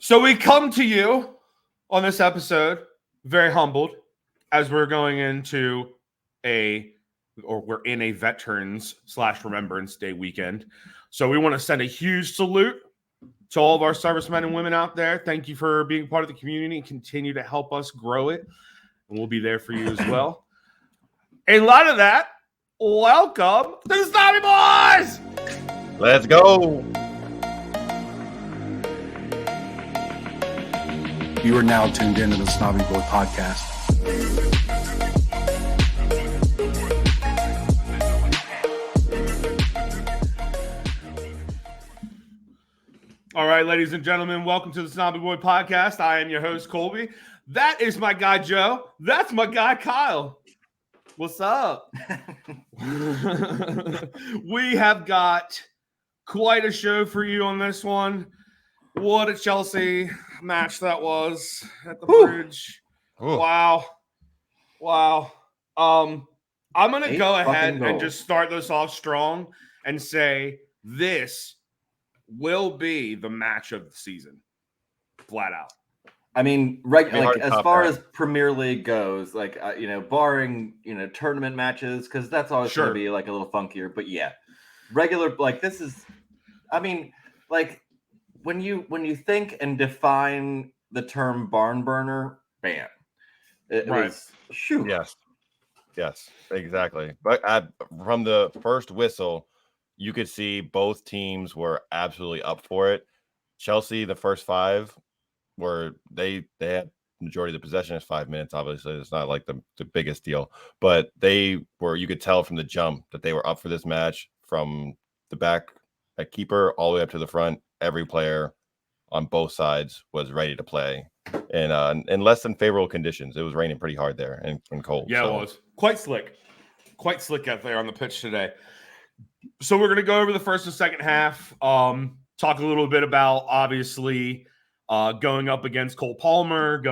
So we come to you on this episode very humbled as we're going into we're in a Veterans/Remembrance Day weekend. So we want to send a huge salute to all of our servicemen and women out there. Thank you for being part of the community and continue to help us grow it. And we'll be there for you as well. In light of that, welcome to the Snobby Boys! Let's go! You are now tuned into the Snobby Boy Podcast. All right, ladies and gentlemen, welcome to the Snobby Boy Podcast. I am your host, Colby. That is my guy, Joe. That's my guy, Kyle. What's up? We have got quite a show for you on this one. What a Chelsea match that was at the bridge. Ooh. Wow. I'm going to go ahead and goals. just start this off strong and say this will be the match of the season. Flat out. I mean, as far as Premier League goes, barring, tournament matches, because that's always going to be like a little funkier. But yeah, regular, this is, when you think and define the term barn burner, bam. It was, shoot. Yes, exactly. But from the first whistle, you could see both teams were absolutely up for it. Chelsea, the first five, were they had majority of the possession is 5 minutes. Obviously, it's not like the biggest deal, but you could tell from the jump that they were up for this match from the back at keeper all the way up to the front. Every player on both sides was ready to play, and in less than favorable conditions. It was raining pretty hard there and cold. Yeah, it was quite slick out there on the pitch today. So we're going to go over the first and second half, talk a little bit about, obviously, going up against Cole Palmer,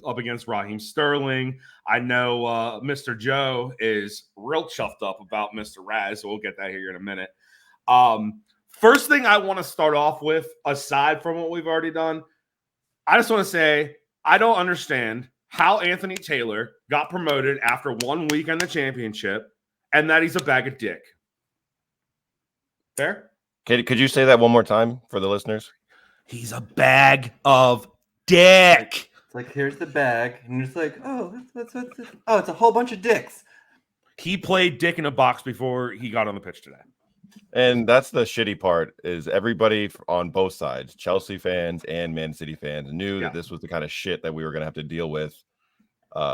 up against Raheem Sterling. I know Mr. Joe is real chuffed up about Mr. Raz, so we'll get that here in a minute. First thing I want to start off with, aside from what we've already done, I just want to say I don't understand how Anthony Taylor got promoted after 1 week in the championship and that he's a bag of dick. Fair? Could you say that one more time for the listeners? He's a bag of dick. It's like, here's the bag, and it's like, it's a whole bunch of dicks. He played dick in a box before he got on the pitch today. And that's the shitty part, is everybody on both sides, Chelsea fans and Man City fans, knew that this was the kind of shit that we were going to have to deal with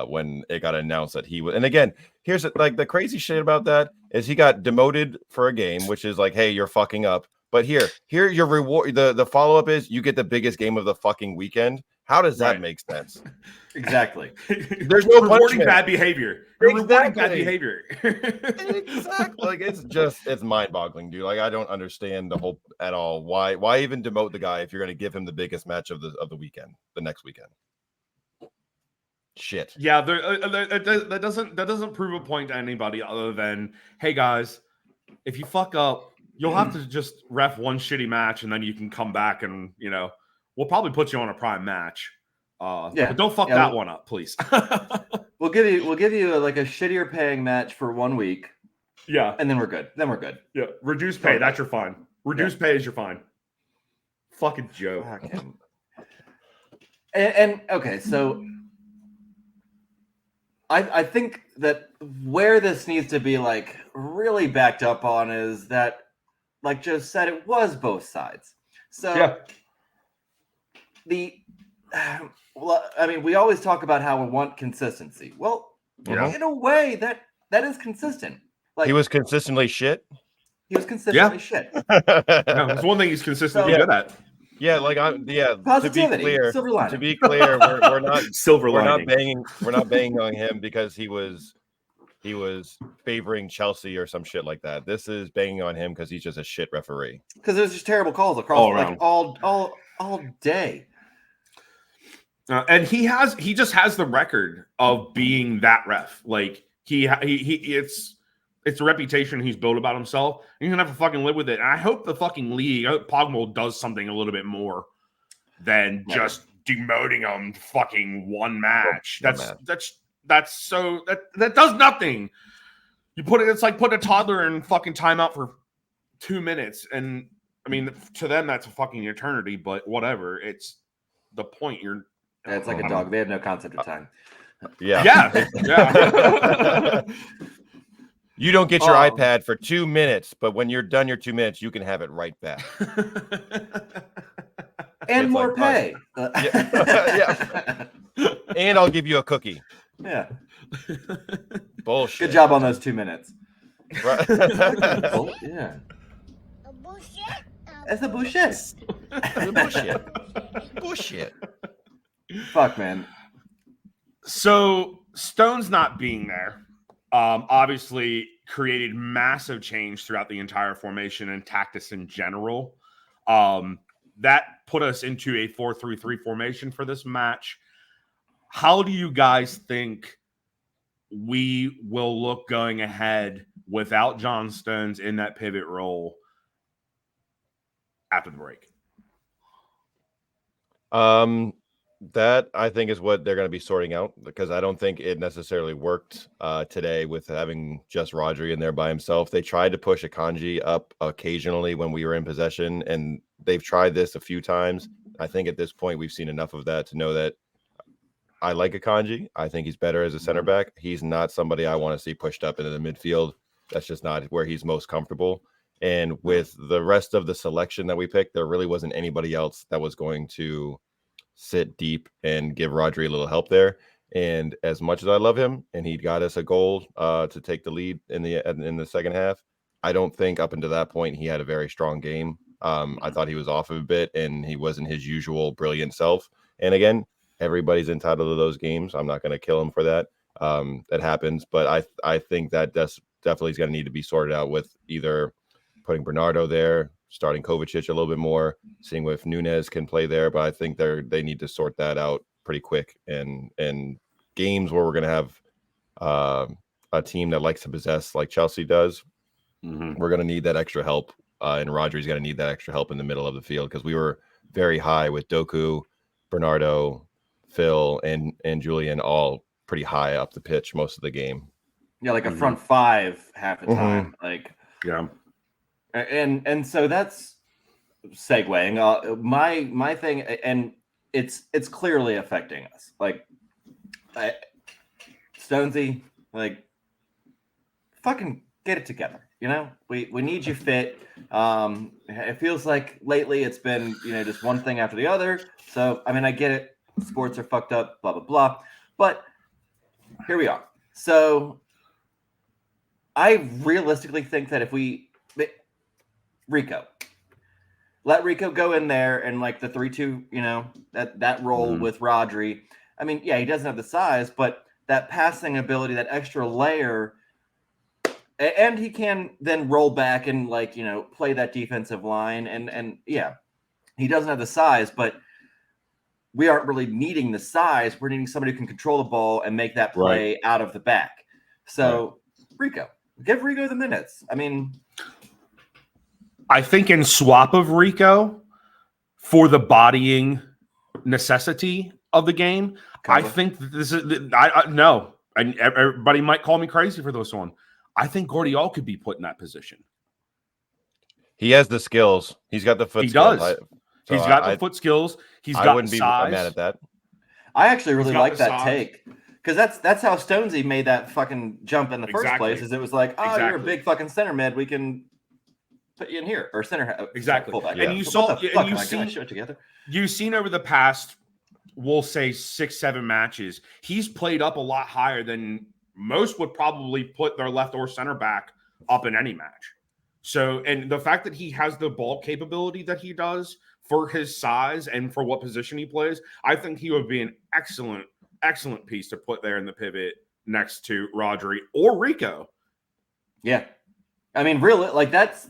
when it got announced that he was. And again, here's the crazy shit about that is he got demoted for a game, which is like, hey, you're fucking up. But here your reward, the follow-up is you get the biggest game of the fucking weekend. How does that make sense? Exactly. There's no rewarding bad behavior. You're rewarding bad behavior. Exactly. It's mind-boggling, dude. Like, I don't understand the whole at all. Why even demote the guy if you're going to give him the biggest match of the weekend, the next weekend? Shit. Yeah, that doesn't prove a point to anybody other than, hey guys, if you fuck up, you'll have to just ref one shitty match and then you can come back and we'll probably put you on a prime match. But don't fuck that one up, please. We'll give you like a shittier paying match for 1 week. Yeah. And then we're good. Yeah. Reduced pay, that's your fine. Reduced pay is your fine. Fucking joke. And okay, so I think that where this needs to be like really backed up on is that, like Joe said, it was both sides. So we always talk about how we want consistency. Well, in a way that is consistent. Like, he was consistently shit. He was consistently shit. That's one thing he's consistently good at. Yeah, Positivity. To be clear, we're not silver we're lining. We're not banging on him because he was favoring Chelsea or some shit like that. This is banging on him because he's just a shit referee. Because there's just terrible calls across all day. And he just has the record of being that ref. Like he it's It's a reputation he's built about himself. He's gonna have to fucking live with it. And I hope the fucking league, I hope Pogmol does something a little bit more than just demoting him to fucking one match. That does nothing. It's like putting a toddler in fucking timeout for 2 minutes, and I mean, to them that's a fucking eternity. But whatever, it's the point. It's like a dog. They have no concept of time. Yeah. Yeah. You don't get your iPad for 2 minutes, but when you're done your 2 minutes, you can have it right back. And more pay. Yeah. And I'll give you a cookie. Yeah. Bullshit. Good job on those 2 minutes. Right. Yeah. It's a bullshit. Bullshit. Fuck, man. So Stone's not being there obviously created massive change throughout the entire formation and tactics in general. That put us into a 4-3-3 formation for this match. How do you guys think we will look going ahead without John Stones in that pivot role after the break? That I think is what they're going to be sorting out, because I don't think it necessarily worked today with having just Rodri in there by himself. They tried to push Akanji up occasionally when we were in possession, and they've tried this a few times. I think at this point we've seen enough of that to know that I like Akanji. I think he's better as a center back. He's not somebody I want to see pushed up into the midfield. That's just not where he's most comfortable. And with the rest of the selection that we picked, there really wasn't anybody else that was going to sit deep and give Rodri a little help there. And as much as I love him, and he got us a goal to take the lead in the second half, I don't think up until that point he had a very strong game. I thought he was off a bit, and he wasn't his usual brilliant self. And again, everybody's entitled to those games. I'm not going to kill him for that. That happens, but I think that definitely is going to need to be sorted out with either putting Bernardo there, starting Kovacic a little bit more, seeing if Nunez can play there. But I think they need to sort that out pretty quick. And games where we're going to have a team that likes to possess like Chelsea does, we're going to need that extra help. And Rodri's going to need that extra help in the middle of the field, because we were very high with Doku, Bernardo, Phil, and Julian all pretty high up the pitch most of the game. Yeah, like a front five half the time. Like, yeah. And so that's segueing. My thing, and it's clearly affecting us. Like, Stonesy, like, fucking get it together. You know, we need you fit. It feels like lately it's been, just one thing after the other. So, I mean, I get it. Sports are fucked up, blah, blah, blah. But here we are. So I realistically think that if let Rico go in there and like the 3-2, that role with Rodri. I mean, yeah, he doesn't have the size, but that passing ability, that extra layer, and he can then roll back and play that defensive line. And yeah, he doesn't have the size, but we aren't really needing the size. We're needing somebody who can control the ball and make that play out of the back. So Rico, give Rico the minutes. I mean, I think in swap of Rico for the bodying necessity of the game, I think this is no. And everybody might call me crazy for this one. I think Guardiola could be put in that position. He has the skills. He's got the foot skills. Does. He's got the foot skills. He's got wouldn't size. be mad at that. I actually really like that take, because that's how Stonesy made that fucking jump in the first place. Is it was like, you're a big fucking center mid. We can put you in here, or center. Exactly. Fullback. And you saw, you've seen over the past, we'll say 6-7 matches, he's played up a lot higher than most would probably put their left or center back up in any match. So, and the fact that he has the ball capability that he does for his size and for what position he plays, I think he would be an excellent piece to put there in the pivot next to Rodri or Rico. Yeah. I mean, really, like that's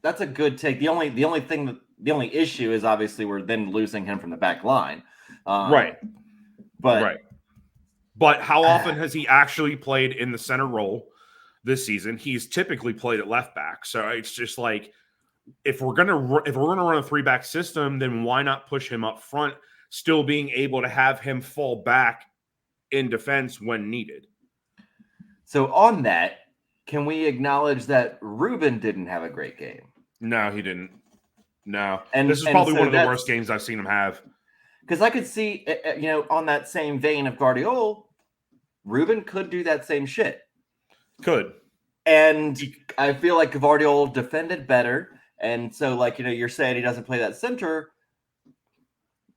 a good take. The only issue is obviously we're then losing him from the back line. But how often has he actually played in the center role? this season. He's typically played at left back. So it's just like, if we're gonna run a 3-back system, then why not push him up front, still being able to have him fall back in defense when needed. So on that, can we acknowledge that Ruben didn't have a great game? No, he didn't. No, And this is probably so one of the worst games I've seen him have. Because I could see, on that same vein of Guardiola, Ruben could do that same shit. Could. And I feel like Guardiola defended better. And so, you're saying he doesn't play that center.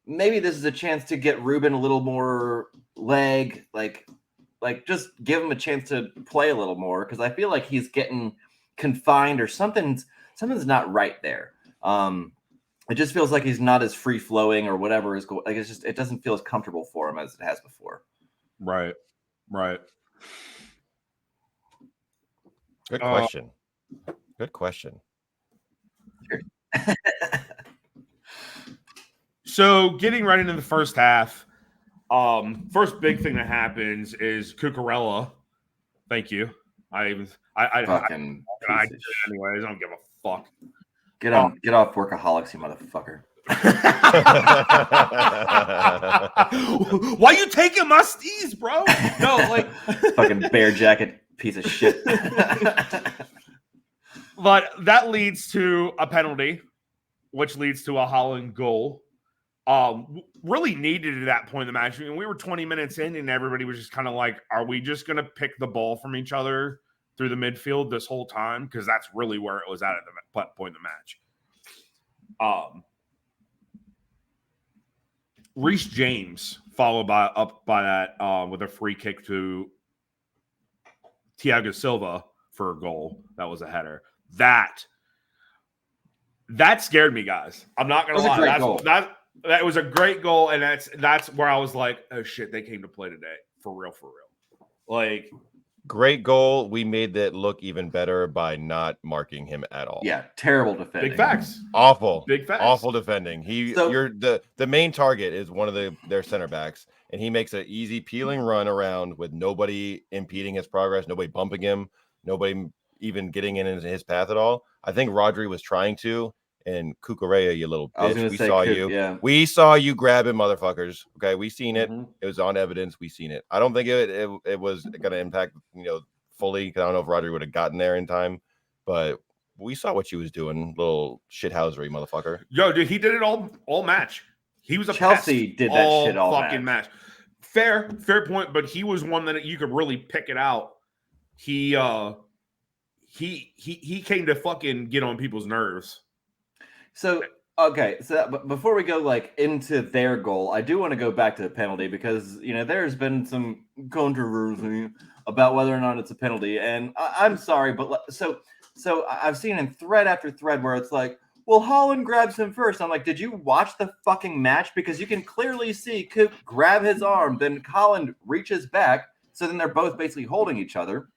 Maybe this is a chance to get Ruben a little more leg, just give him a chance to play a little more, because I feel like he's getting confined or something's not right there. It just feels like he's not as free flowing or whatever is going. It doesn't feel as comfortable for him as it has before. Right. Good question. Good question. Sure. So getting right into the first half, first big thing that happens is Cucurella. Thank you. I did it anyways. I don't give a fuck. Get off workaholics, you motherfucker. Why you taking my steez, bro? No, fucking bear jacket piece of shit. But that leads to a penalty, which leads to a Holland goal. Really needed at that point in the match. I mean, we were 20 minutes in, and everybody was just kind of like, "Are we just gonna pick the ball from each other through the midfield this whole time?" Because that's really where it was at the point in the match. Reece James followed up by that with a free kick to Thiago Silva for a goal. That was a header. That scared me, guys. I'm not gonna lie. That was a great goal, and that's where I was like, oh shit, they came to play today. For real. Great goal. We made that look even better by not marking him at all. Yeah, terrible defending. Big facts. Awful. Big facts. Awful defending. You're the main target is one of their center backs, and he makes an easy peeling run around with nobody impeding his progress, nobody bumping him, nobody even getting in his path at all. I think Rodri was trying to, and Cucurella, you little bitch, we saw you. Yeah. We saw you grab him, motherfuckers. Okay, we seen it. Mm-hmm. It was on evidence. We seen it. I don't think it was going to impact, fully. Because I don't know if Rodri would have gotten there in time, but we saw what you was doing, little shithousery, motherfucker. Yo, dude, he did it all match. He was a Chelsea pest did that shit all fucking match. Fair point, but he was one that you could really pick it out. He came to fucking get on people's nerves. So, okay. So but before we go into their goal, I do want to go back to the penalty because, there's been some controversy about whether or not it's a penalty. And I'm sorry, but so I've seen in thread after thread where it's like, well, Holland grabs him first. I'm like, did you watch the fucking match? Because you can clearly see Cook grab his arm, then Holland reaches back. So then they're both basically holding each other.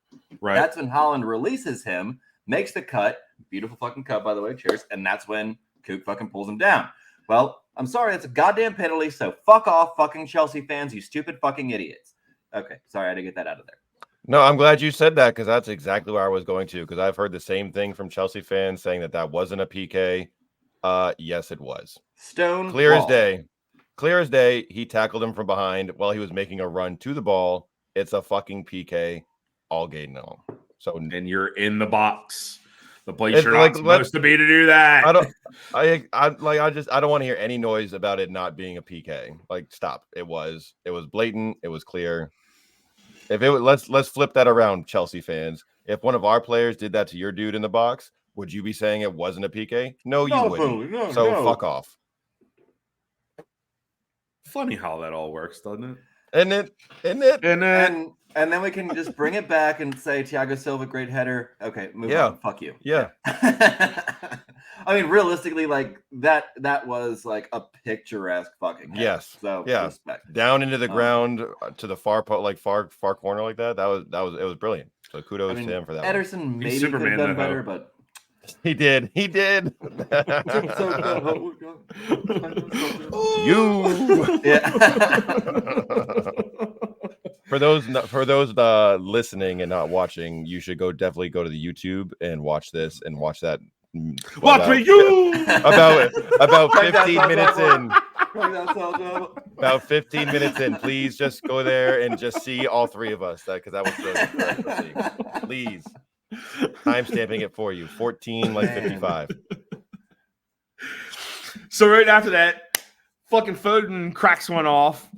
Right. That's when Holland releases him, makes the cut. Beautiful fucking cut, by the way. Cheers. And that's when Cook fucking pulls him down. Well, I'm sorry, that's a goddamn penalty, so fuck off, fucking Chelsea fans, you stupid fucking idiots. Okay, sorry, I had to get that out of there. No, I'm glad you said that because that's exactly where I was going to, because I've heard the same thing from Chelsea fans saying that wasn't a PK. Yes, it was. Stone clear wall. As day. Clear as day, he tackled him from behind while he was making a run to the ball. It's a fucking PK all game long. So, and you're in the box. The place you're not supposed to be to do that. I don't want to hear any noise about it not being a PK. Stop. It was blatant. It was clear. If it was, let's flip that around, Chelsea fans. If one of our players did that to your dude in the box, would you be saying it wasn't a PK? No, you wouldn't. No. Fuck off. Funny how that all works, doesn't it? And then we can just bring it back and say Thiago Silva, great header. Okay, move on. Fuck you. Yeah. I mean, realistically, that was a picturesque fucking header. Yes. So respect. Down into the ground to the far corner like that. It was brilliant. So kudos to him for that. Ederson maybe could have done better, but he did. You. Yeah. For those listening and not watching, you should definitely go to the YouTube and watch this and watch that. Watch me, you about 15 minutes in. About About 15 minutes in, please just go there and just see all three of us. Because that was brilliant for us to see. Please, time stamping it for you. 14:55. So right after that, fucking Foden cracks one off.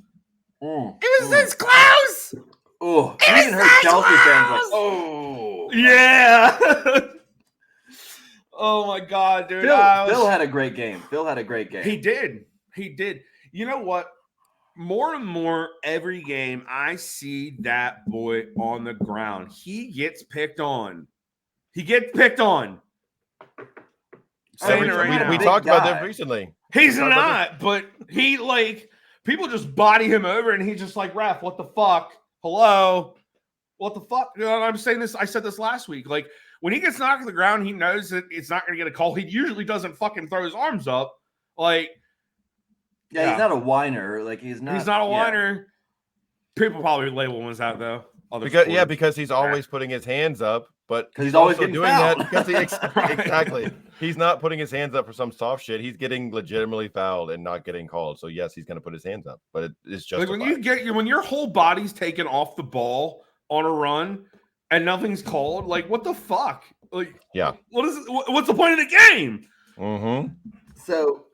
It was this close. Oh, even her Chelsea fans like, oh yeah. Oh my god, dude. Phil had a great game. He did. You know what? More and more every game, I see that boy on the ground. He gets picked on. We talked about that recently. He's not, but he people just body him over, and he's just like, ref, what the fuck? Hello, what the fuck? You know, I'm saying this. I said this last week. Like, when he gets knocked to the ground, he knows that it's not going to get a call. He usually doesn't fucking throw his arms up. Like, yeah, he's not a whiner. Like, he's not a whiner. People probably label him as that though. Because he's always putting his hands up, but he's always doing fouled. that because exactly. He's not putting his hands up for some soft shit. He's getting legitimately fouled and not getting called. So yes, he's going to put his hands up, but it's just like when your whole body's taken off the ball on a run and nothing's called. Like, what the fuck? Like, yeah, what's the point of the game? Mm-hmm. So,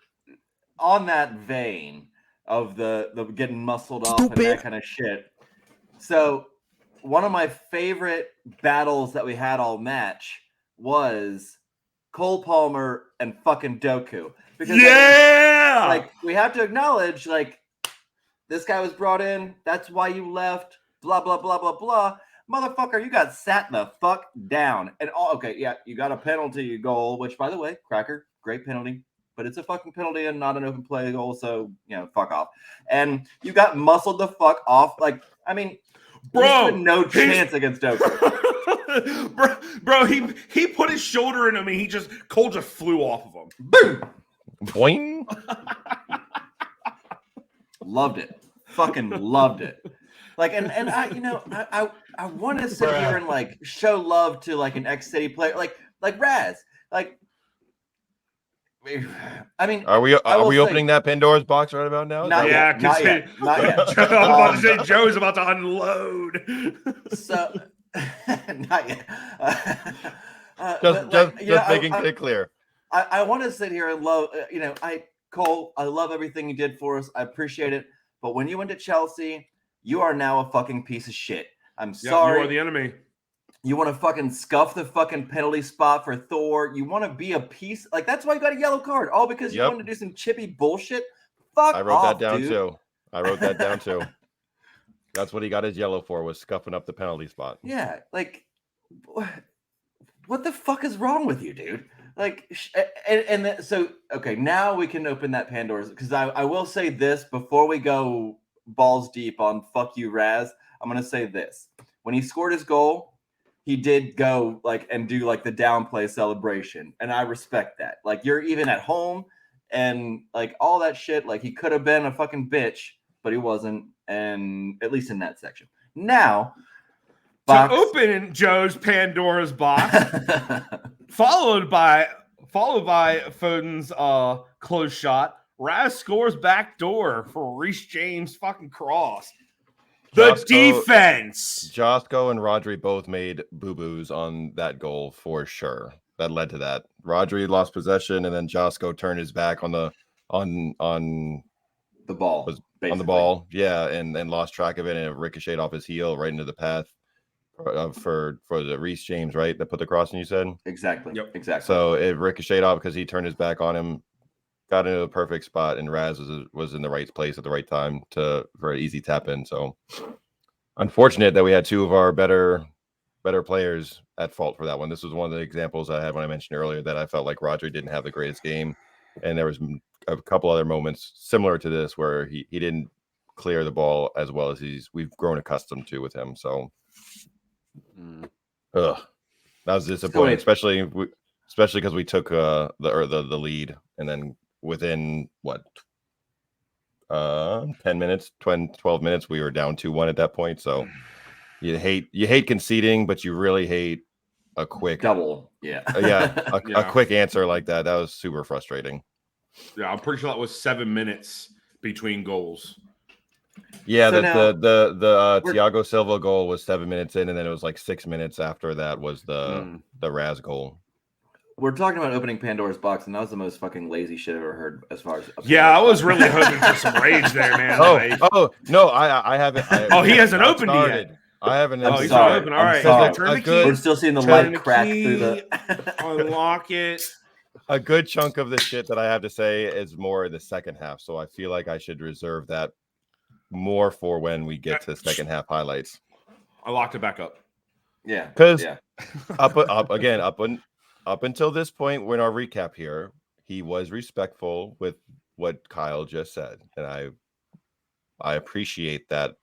on that vein of the getting muscled off and that kind of shit. So, one of my favorite battles that we had all match was Cole Palmer and fucking Doku. Because we have to acknowledge, like, this guy was brought in. That's why you left. Blah blah blah blah blah. Motherfucker, you got sat the fuck down. And you got a penalty goal, which, by the way, Cracker, great penalty. But it's a fucking penalty and not an open play goal, so, fuck off. And you got muscled the fuck off. Like, I mean, bro, no chance against Doku. bro, he put his shoulder in him and Cole just flew off of him. Boom! Boing! Loved it. Fucking loved it. Like, and I want to sit here and, like, show love to, like, an ex-City player, like Raz. Like, I mean, are we opening that Pandora's box right about now? Not yet. I'm about to say Joe's about to unload. So, not yet. Just making it clear. I want to sit here and love. Cole, I love everything you did for us. I appreciate it. But when you went to Chelsea, you are now a fucking piece of shit. I'm sorry. You are the enemy. You want to fucking scuff the fucking penalty spot for Thor. You want to be a piece. Like, that's why you got a yellow card. All because you wanted to do some chippy bullshit. Fuck off, I wrote that down dude. too. That's what he got his yellow for, was scuffing up the penalty spot. Yeah. Like, what the fuck is wrong with you, dude? Like, okay, now we can open that Pandora's. Because I will say this before we go balls deep on fuck you, Raz. I'm going to say this. When he scored his goal, he did go and do the downplay celebration. And I respect that. Like, you're even at home and all that shit. Like, he could have been a fucking bitch, but he wasn't. And at least in that section. Now, to open Joe's Pandora's box, followed by Foden's close shot. Raz scores back door for Reece James fucking cross. The defense. Josko and Rodri both made boo-boos on that goal for sure. That led to that. Rodri lost possession, and then Josko turned his back on the ball. Basically. On the ball, yeah, and lost track of it, and it ricocheted off his heel right into the path for the Reece James, right? That put the cross in, you said? Exactly. Yep. Exactly. So it ricocheted off because he turned his back on him, got into a perfect spot, and Raz was in the right place at the right time for an easy tap in. So unfortunate that we had two of our better players at fault for that one. This was one of the examples I had when I mentioned earlier that I felt like Rodri didn't have the greatest game, and there was a couple other moments similar to this where he didn't clear the ball as well as we've grown accustomed to with him. So that was disappointing, especially because we took the lead, and then within 10 minutes, 12 minutes. We were down 2-1 at that point. So you hate conceding, but you really hate a quick double. Yeah. A quick answer like that. That was super frustrating. Yeah, I'm pretty sure that was 7 minutes between goals. Yeah, So the Thiago Silva goal was 7 minutes in, and then it was like 6 minutes after that was the Raz goal. We're talking about opening Pandora's box, and that was the most fucking lazy shit I've ever heard as far as. I was really hoping for some rage there, man. No, I haven't. He hasn't opened it yet. I haven't. I'm sorry. All right, turn the key. We're still seeing the light crack through the. Unlock it. A good chunk of the shit that I have to say is more in the second half, so I feel like I should reserve that more for when we get to second half highlights. I locked it back up. Yeah, because up until this point, we're in our recap here, he was respectful with what Kyle just said, and I appreciate that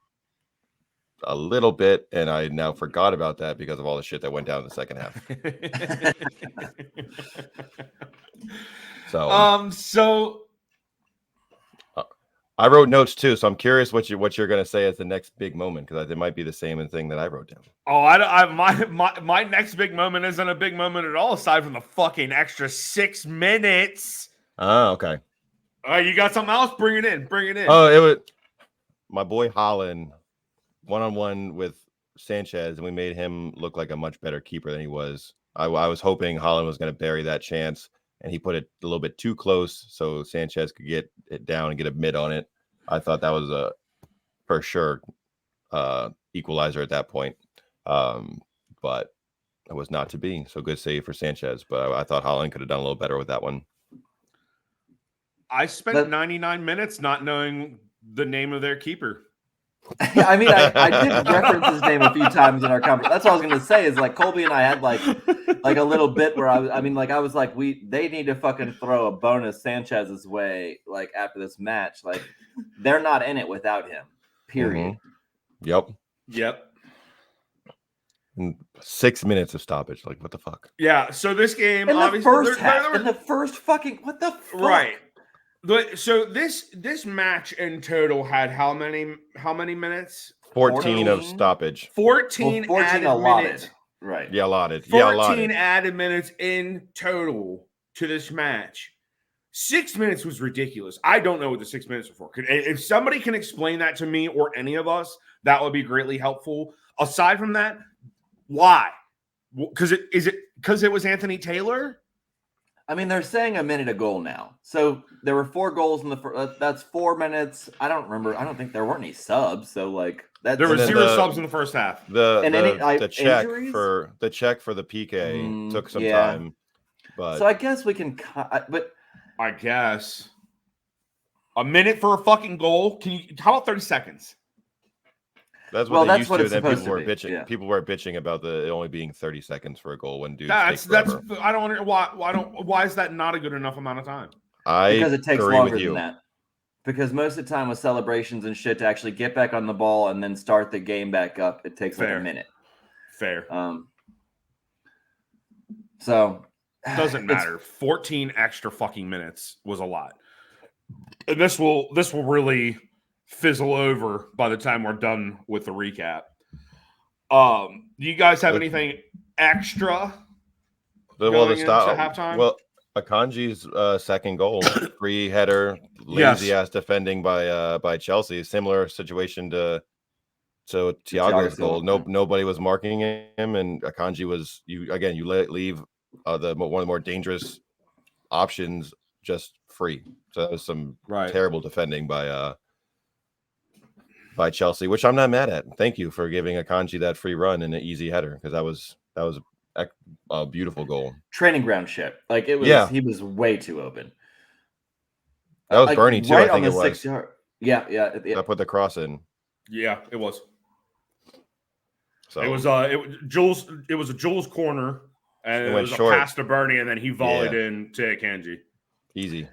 a little bit, and I now forgot about that because of all the shit that went down in the second half. So I wrote notes too, so I'm curious what you're going to say as the next big moment, because it might be the same thing that I wrote down. My next big moment isn't a big moment at all, aside from the fucking extra 6 minutes. Oh, okay. All right, you got something else? Bring it in. Oh, it was my boy Holland one-on-one with Sanchez, and we made him look like a much better keeper than he was. I was hoping Holland was going to bury that chance, and he put it a little bit too close so Sanchez could get it down and get a mid on it. I thought that was a for sure equalizer at that point, but it was not to be. So good save for Sanchez, but I thought Holland could have done a little better with that one. I spent 99 minutes not knowing the name of their keeper. I mean, I did reference his name a few times in our conversation. That's what I was going to say. Is like Colby and I had like a little bit where I was like, they need to fucking throw a bonus Sanchez's way like after this match. Like they're not in it without him. Period. Mm-hmm. Yep. And 6 minutes of stoppage. Like what the fuck? Yeah. So this game, in obviously, in the first fucking what the fuck? Right. So this match in total had how many minutes? 14 of stoppage. 14 added allotted. Minutes. Right. Yeah, allotted. 14 added minutes in total to this match. 6 minutes was ridiculous. I don't know what the 6 minutes were for. If somebody can explain that to me or any of us, that would be greatly helpful. Aside from that, why? Because it was Anthony Taylor? I mean, they're saying a minute a goal now. So there were 4 goals in the first. That's 4 minutes. I don't remember. I don't think there weren't any subs. So like that. There were 0 subs in the first half. The check for the PK took some time. But so I guess we can. But I guess a minute for a fucking goal. How about 30 seconds? That's what they used to. It's Then supposed people were to be. bitching. Yeah. People were bitching about it only being 30 seconds for a goal when dudes. That's I don't understand why is that not a good enough amount of time? Because it takes longer than that. Because most of the time with celebrations and shit to actually get back on the ball and then start the game back up, it takes like a minute. Fair. So doesn't matter. 14 extra fucking minutes was a lot. And this will really fizzle over by the time we're done with the recap. Do you guys have anything extra going into halftime? Well, Akanji's second goal, free header, lazy ass defending by Chelsea. Similar situation to Thiago's goal. Nobody was marking him, and Akanji was you leave one of the more dangerous options just free. So that was some terrible defending by Chelsea, which I'm not mad at. Thank you for giving Akanji that free run and an easy header, because that was a beautiful goal. Training ground shit. Like it was. He was way too open. That was Bernie too. I think it was. 6 yard. Yeah. I put the cross in. Yeah, it was. So it was a Jules corner, and it was short. A pass to Bernie, and then he volleyed in to Akanji. Easy.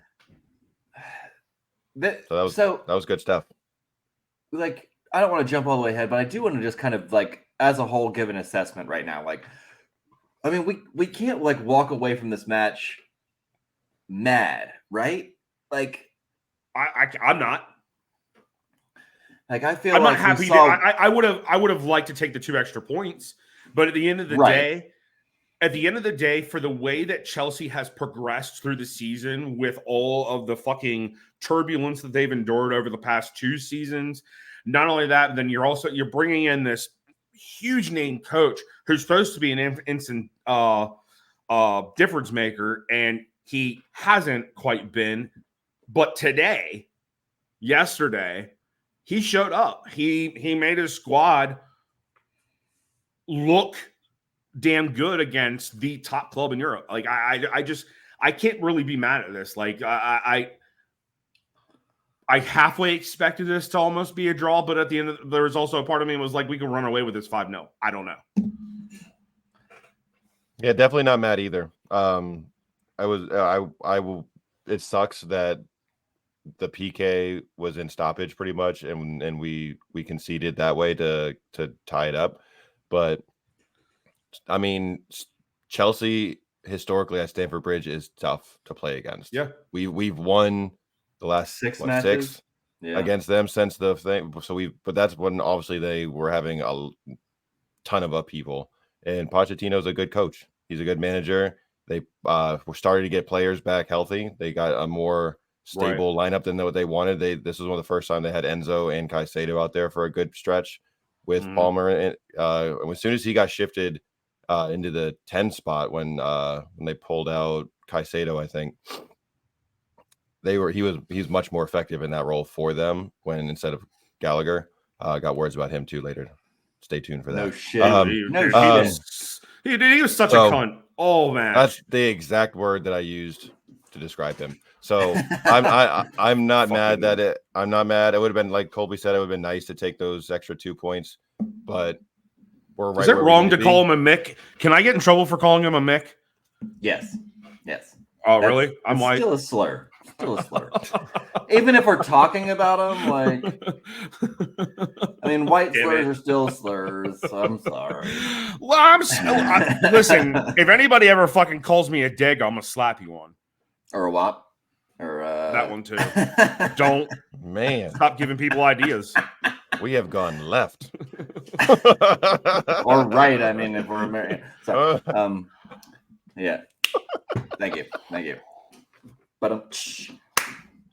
So that was good stuff. Like, I don't want to jump all the way ahead, but I do want to just kind of like, as a whole, give an assessment right now. Like, I mean, we can't like walk away from this match mad, right? Like, I'm not. Like I feel I'm like not happy. I would have liked to take the 2 extra points, but at the end of the day, for the way that Chelsea has progressed through the season with all of the fucking turbulence that they've endured over the past 2 seasons, not only that, then you're bringing in this huge name coach who's supposed to be an instant difference maker, and he hasn't quite been. But yesterday, he showed up. He made his squad look damn good against the top club in Europe. Like I can't really be mad at this. Like I halfway expected this to almost be a draw, but at the end there was also a part of me that was like, we can run away with this 5-0. I don't know. Yeah, definitely not mad either. I will. It sucks that the PK was in stoppage pretty much, and we conceded that way to tie it up. But I mean, Chelsea historically at Stamford Bridge is tough to play against. Yeah, we've won the last 6 matches. 6 against them since the thing. So but that's when obviously they were having a ton of upheaval. And Pochettino's a good coach. He's a good manager. They were starting to get players back healthy. They got a more stable lineup than what they wanted. This was one of the first time they had Enzo and Caicedo out there for a good stretch with Palmer. And as soon as he got shifted into the 10 spot when they pulled out Caicedo, I think he's much more effective in that role for them when instead of Gallagher. Got words about him too later. Stay tuned for that. No shit. He was such a cunt. Oh man, that's the exact word that I used to describe him. So I'm not mad that it. I'm not mad. It would have been like Colby said. It would have been nice to take those extra 2 points, but we're right. Is it wrong to call him a Mick? Can I get in trouble for calling him a Mick? Yes. Oh, really? I'm like still a slur. Even if we're talking about him, like, I mean, white slurs are still slurs. So I'm sorry. Well, listen. If anybody ever fucking calls me a dig, I'm gonna slap you one. Or a what? Or that one too. Don't stop giving people ideas. We have gone left. Or right. I mean, if we're American. So, yeah. Thank you. But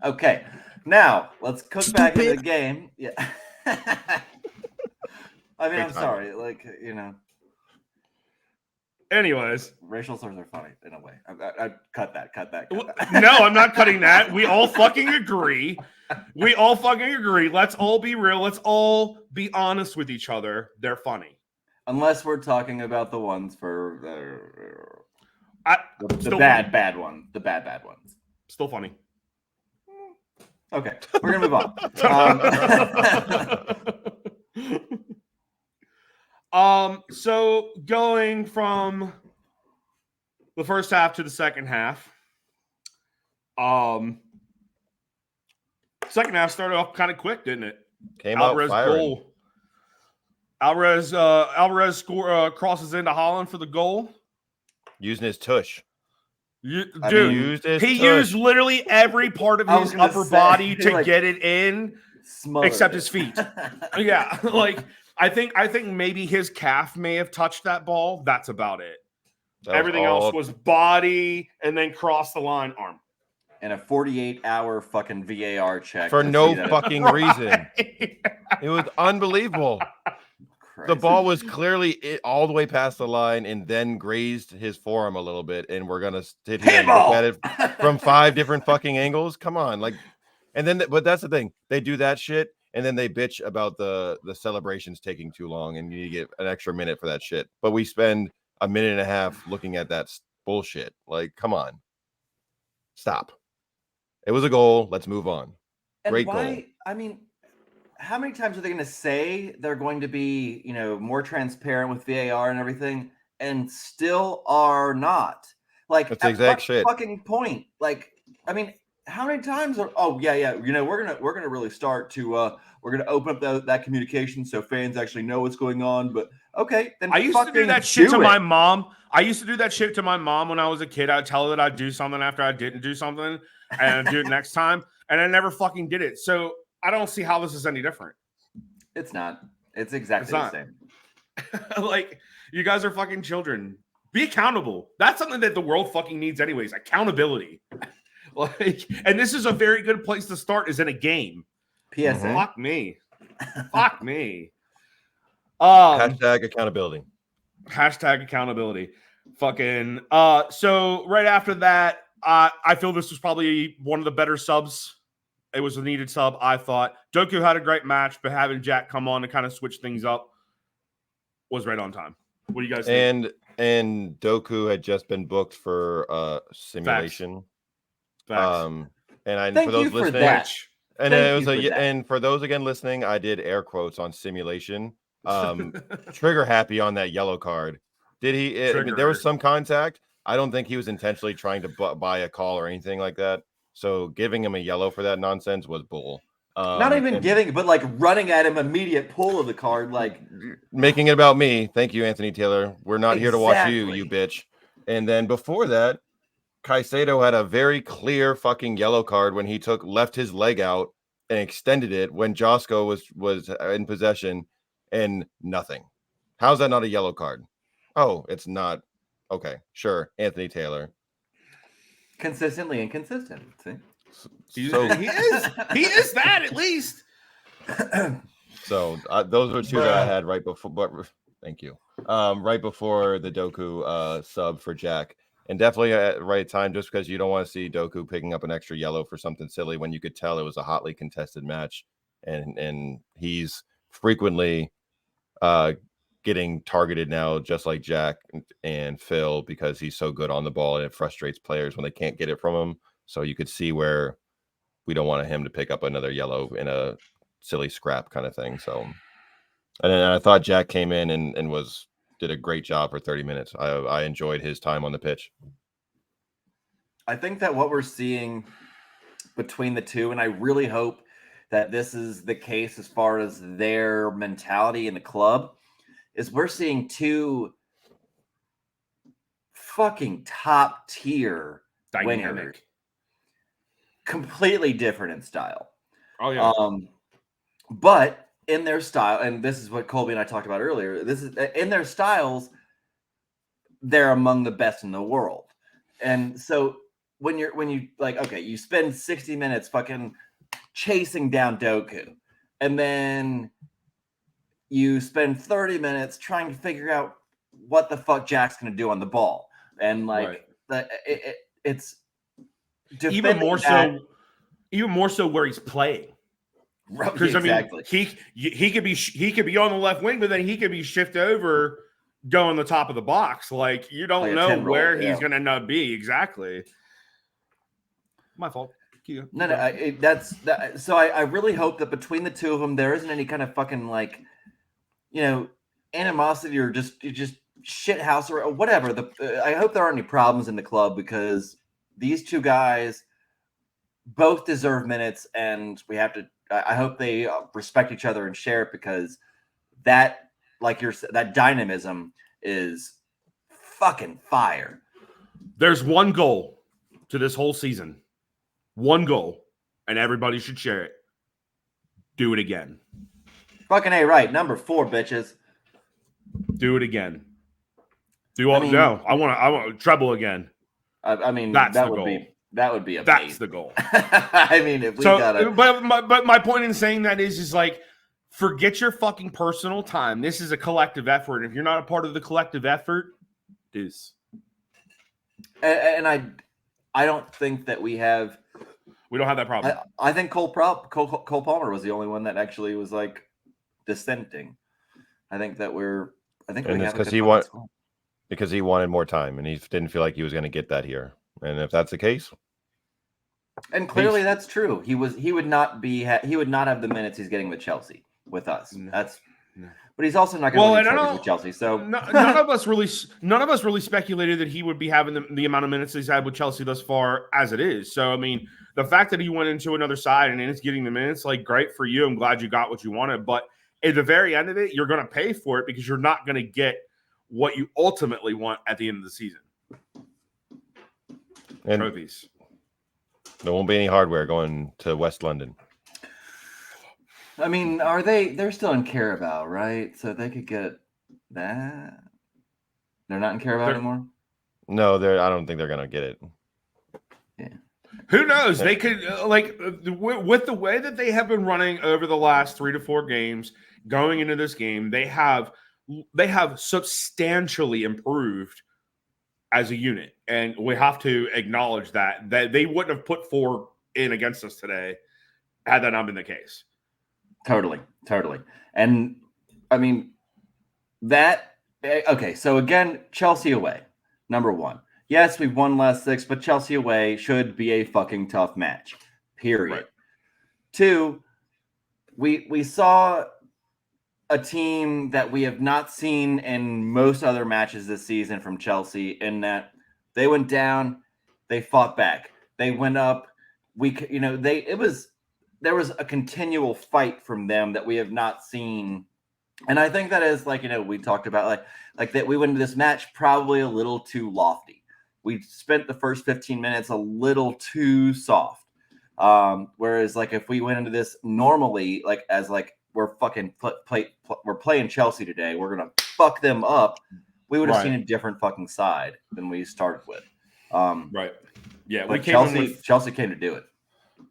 okay, now let's cook back into the game. Yeah. I mean, I'm sorry. Like, you know. Anyways, racial slurs are funny in a way. I cut that. No, I'm not cutting that. We all fucking agree. Let's all be real. Let's all be honest with each other. They're funny. Unless we're talking about the ones for the bad ones. The bad ones. Still funny. Okay, we're gonna move on. So going from the first half to the second half. Second half started off kind of quick, didn't it? Came Alvarez out firing. Goal. Alvarez crosses into Haaland for the goal. Using his tush. He tush. used literally every part of his upper body to get it in, except his feet. Yeah, like I think maybe his calf may have touched that ball. That's about it. Everything else was body and then cross the line arm. And a 48-hour fucking VAR check for no fucking reason. It was unbelievable. The ball was clearly all the way past the line and then grazed his forearm a little bit. And we're going to sit here and look at it from 5 different fucking angles. Come on. But that's the thing. They do that shit. And then they bitch about the celebrations taking too long. And you need to get an extra minute for that shit. But we spend a minute and a half looking at that bullshit. Like, come on. Stop. It was a goal. Let's move on. Great goal. I mean, how many times are they going to say they're going to be, more transparent with VAR and everything, and still are not? Like, that's the exact shit. Fucking point. Like, I mean, how many times are? Oh yeah. We're gonna really start to. We're gonna open up that communication so fans actually know what's going on. But okay, then I used to do that shit to my mom. I used to do that shit to my mom when I was a kid. I'd tell her that I'd do something after I didn't do something, and I'd do it next time, and I never fucking did it. So I don't see how this is any different. It's not. It's exactly the same. Like, you guys are fucking children. Be accountable. That's something that the world fucking needs anyways. Accountability. Like, and this is a very good place to start, is in a game. PSA. Fuck me. Fuck me. Hashtag accountability. Hashtag accountability. Fucking. So right after that, I feel this was probably one of the better subs. It was a needed sub, I thought. Doku had a great match, but having Jack come on to kind of switch things up was right on time. What do you guys think? And Doku had just been booked for simulation. Facts. And Thank for those you for listening, that. and Thank it was you for that. and for those again listening, I did air quotes on simulation. Trigger happy on that yellow card. Did he? I mean, there was some contact. I don't think he was intentionally trying to buy a call or anything like that. So giving him a yellow for that nonsense was bull. Not even giving, but like running at him, immediate pull of the card, like making it about me. Thank you, Anthony Taylor. We're not here to watch you bitch. And then before that, Caicedo had a very clear fucking yellow card when he left his leg out and extended it when Josko was in possession, and nothing. How's that not a yellow card? Oh, it's not. Okay, sure, Anthony Taylor. Consistently inconsistent. See? So he is that at least. So those were two that I had right before. But thank you. Right before the Doku sub for Jack, and definitely at the right time, just because you don't want to see Doku picking up an extra yellow for something silly when you could tell it was a hotly contested match, and he's frequently getting targeted now, just like Jack and Phil, because he's so good on the ball, and it frustrates players when they can't get it from him. So you could see where we don't want him to pick up another yellow in a silly scrap kind of thing. So, and then I thought Jack came in and did a great job for 30 minutes. I enjoyed his time on the pitch. I think that what we're seeing between the two, and I really hope that this is the case as far as their mentality in the club, is we're seeing two fucking top tier wingers, completely different in style. Oh yeah. But in their style, and this is what Colby and I talked about earlier, this is in their styles, they're among the best in the world. And so when you like, okay, you spend 60 minutes fucking chasing down Doku, and then you spend 30 minutes trying to figure out what the fuck Jack's going to do on the ball. And like it's even more so where he's playing. Because exactly. I mean, he could be on the left wing, but then he could be shifted over, going the top of the box. Like, you don't know where he's going to end up be exactly. My fault. No, that's that. So I really hope that between the two of them, there isn't any kind of fucking like, animosity or just shit house or whatever. I hope there aren't any problems in the club, because these two guys both deserve minutes, and we have to. I hope they respect each other and share it, because that, like that dynamism is fucking fire. There's one goal to this whole season. One goal, and everybody should share it. Do it again. Fucking A, right. Number 4, bitches. Do it again. I want to treble again. I mean, that's that the would goal. That would be amazing. That's the goal. I mean, if we gotta. But my point in saying that is like, forget your fucking personal time. This is a collective effort. If you're not a part of the collective effort, deuce. And I don't think that we don't have that problem. I think Cole Palmer was the only one that actually was like dissenting. I think that because he wanted more time, and he didn't feel like he was going to get that here. And if that's the case, and clearly that's true, he would not have the minutes he's getting with Chelsea with us. But he's also not going to get with Chelsea. So none of us really speculated that he would be having the amount of minutes he's had with Chelsea thus far as it is. So I mean, the fact that he went into another side and is getting the minutes, like, great for you. I'm glad you got what you wanted. But at the very end of it, you're going to pay for it, because you're not going to get what you ultimately want at the end of the season. And trophies. There won't be any hardware going to West London. I mean, are they? They're still in Carabao, right? So they could get that. They're not in Carabao anymore. No, I don't think they're gonna get it. Yeah. Who knows? They could with the way that they have been running over the last 3 to 4 games going into this game. They have substantially improved as a unit, and we have to acknowledge that they wouldn't have put 4 in against us today had that not been the case. Totally. And I mean that. Okay, so again, Chelsea away, number 1. Yes, we've won last 6, but Chelsea away should be a fucking tough match. Period. Right. 2, we saw a team that we have not seen in most other matches this season from Chelsea, in that they went down, they fought back, they went up. There was a continual fight from them that we have not seen. And I think that is we talked about like that we went into this match probably a little too lofty. We spent the first 15 minutes a little too soft. Whereas if we went into this normally, we're playing Chelsea today, we're gonna fuck them up, we would have seen a different fucking side than we started with. Right. Yeah, but Chelsea came to do it.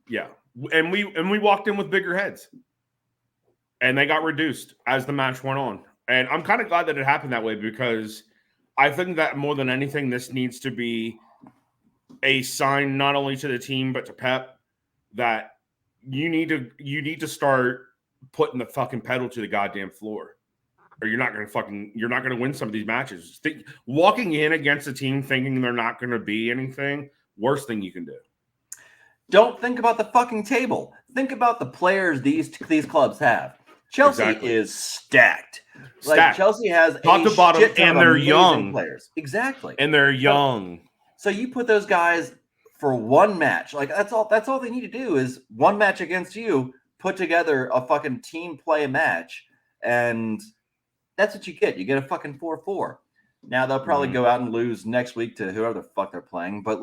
Yeah, and we walked in with bigger heads, and they got reduced as the match went on. And I'm kind of glad that it happened that way, because I think that more than anything, this needs to be a sign not only to the team but to Pep that you need to start putting the fucking pedal to the goddamn floor, or you're not gonna win some of these matches. Walking in against a team thinking they're not gonna be anything, worst thing you can do. Don't think about the fucking table. Think about the players these clubs have. Chelsea is stacked. Chelsea has top to bottom, and they're young players. Exactly. And they're young. So you put those guys for one match. That's all they need to do is one match against you, put together a fucking team play match, and that's what you get. You get a fucking 4-4. Now they'll probably go out and lose next week to whoever the fuck they're playing, but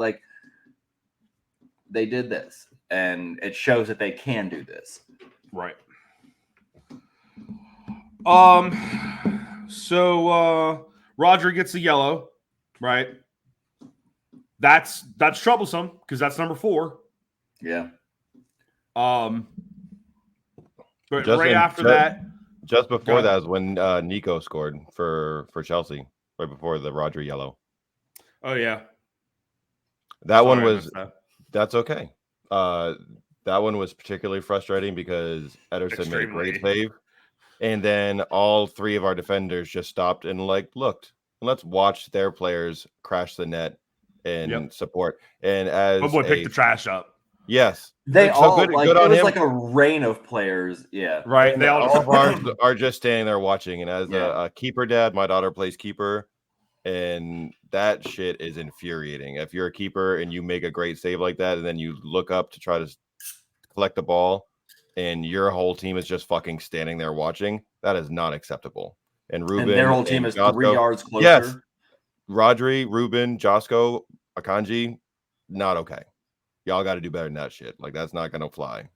they did this, and it shows that they can do this. Right. So Rodri gets the yellow, right? That's troublesome because that's number 4. Yeah. But after that, just before that is when Nico scored for Chelsea, right before the Rodri yellow. Oh yeah. That's okay. That one was particularly frustrating because Ederson made a great save. And then all 3 of our defenders just stopped and looked. Let's watch their players crash the net and support. And as my boy picked the trash up. Yes. They all good on him. A rain of players. Yeah. Right. And they all of ours are just standing there watching. And as a keeper dad, my daughter plays keeper. And that shit is infuriating. If you're a keeper and you make a great save like that, and then you look up to try to collect the ball, and your whole team is just fucking standing there watching, that is not acceptable. And Ruben, and their whole team is Josko, 3 yards closer. Yes, Rodri, Ruben, Josko, Akanji, not okay. Y'all got to do better than that shit. That's not gonna fly.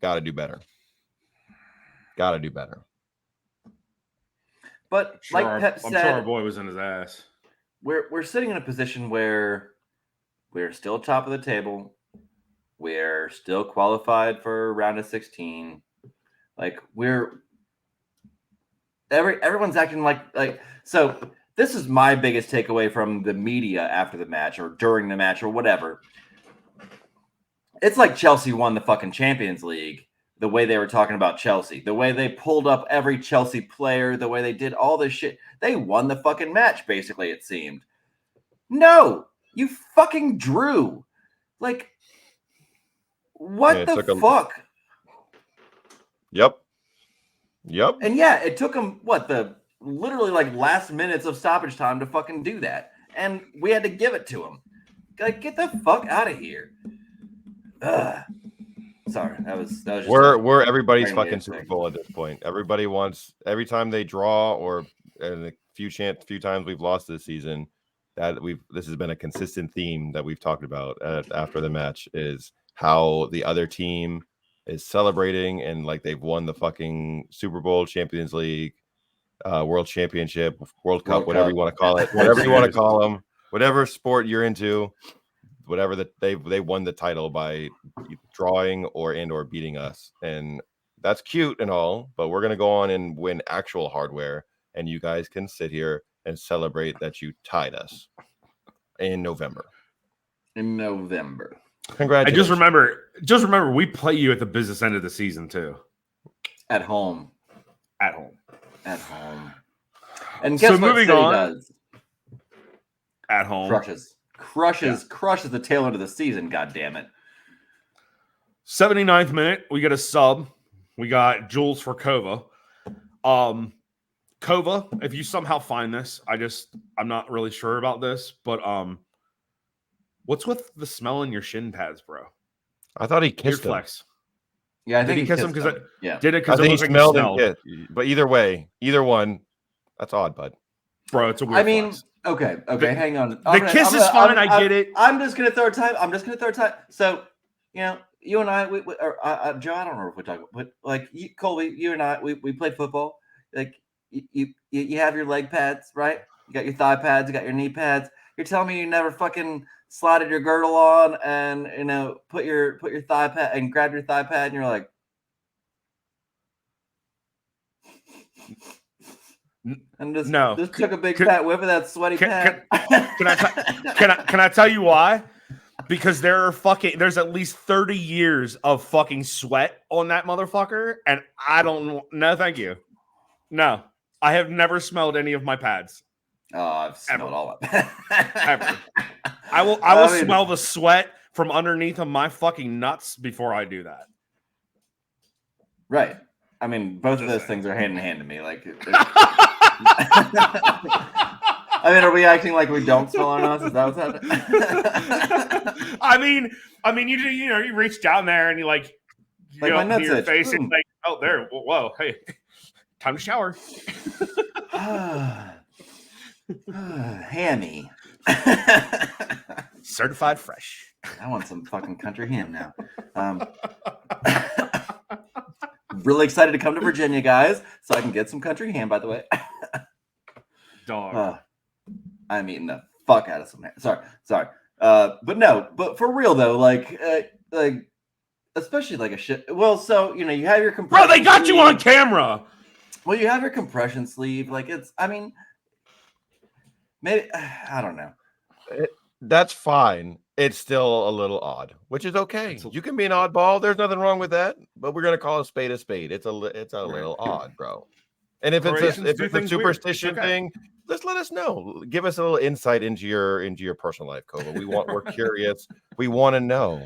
Got to do better. But Pep said, I'm sure our boy was in his ass. We're sitting in a position where we're still top of the table. We're still qualified for round of 16. Everyone's acting like so. This is my biggest takeaway from the media after the match or during the match or whatever. It's like Chelsea won the fucking Champions League. The way they were talking about Chelsea, the way they pulled up every Chelsea player, the way they did all this shit. They won the fucking match, basically, it seemed. No, you fucking drew. What the fuck? Yep. And yeah, it took them, literally last minutes of stoppage time to fucking do that. And we had to give it to them. Get the fuck out of here. Ugh. Sorry, that was just we're everybody's fucking Super Bowl at this point. Everybody wants every time they draw or in a few times we've lost this season that this has been a consistent theme that we've talked about after the match is how the other team is celebrating and like they've won the fucking Super Bowl, Champions League, World Championship, World Cup, whatever you want to call it, whatever you want to call them, whatever sport you're into, whatever that they won the title by drawing or beating us. And that's cute and all, but we're gonna go on and win actual hardware, and you guys can sit here and celebrate that you tied us in November. Congratulations. I just remember we play you at the business end of the season too. At home. And guess so what moving City on, does? At home. Crushes the tail end of the season, god damn it. 79th minute, we get a sub. We got Jules for Kova. Kova, if you somehow find this, I'm not really sure about this, but what's with the smell in your shin pads, bro? I thought he kissed him. Flex. Yeah, I think did he kiss him because did it I because think it he was like smelled smelled? and kissed. But either way, either one, that's odd, bud. Bro, it's a weird flex. Okay, hang on. The kiss is fine, I get it. I'm just gonna throw a time. So, you and I, Joe, I don't know if we talk, but like Colby, you and I, we played football. Like you have your leg pads, right? You got your thigh pads, you got your knee pads. You're telling me you never fucking slotted your girdle on and put your thigh pad and grab your thigh pad and you're like, and just took a big fat whiff of that sweaty pad. Can I tell you why? Because there's at least 30 years of fucking sweat on that motherfucker, and I don't know. Thank you. No, I have never smelled any of my pads. Oh, I've smelled all of it. Ever. I will smell the sweat from underneath of my fucking nuts before I do that. Right. I mean, both of those things are hand in hand to me. Like, I mean, are we acting like we don't smell our nuts? Is that what's happening? I mean, you reach down there and you like my nuts your itch. face and like, oh, there, whoa, hey, time to shower. Hammy. Certified fresh. I want some fucking country ham now. Really excited to come to Virginia, guys, so I can get some country ham, by the way. Dog. I'm eating the fuck out of some ham. Sorry. But for real though, like especially like a shit. Well, so you have your compression. Bro, they got sleeve. you on camera. Well, you have your compression sleeve. Like maybe I don't know. That's fine. It's still a little odd, which is okay. You can be an oddball. There's nothing wrong with that. But we're gonna call a spade a spade. It's a little odd, bro. And if it's a superstition thing, just let us know. Give us a little insight into your personal life, Kova. We're curious. We want to know.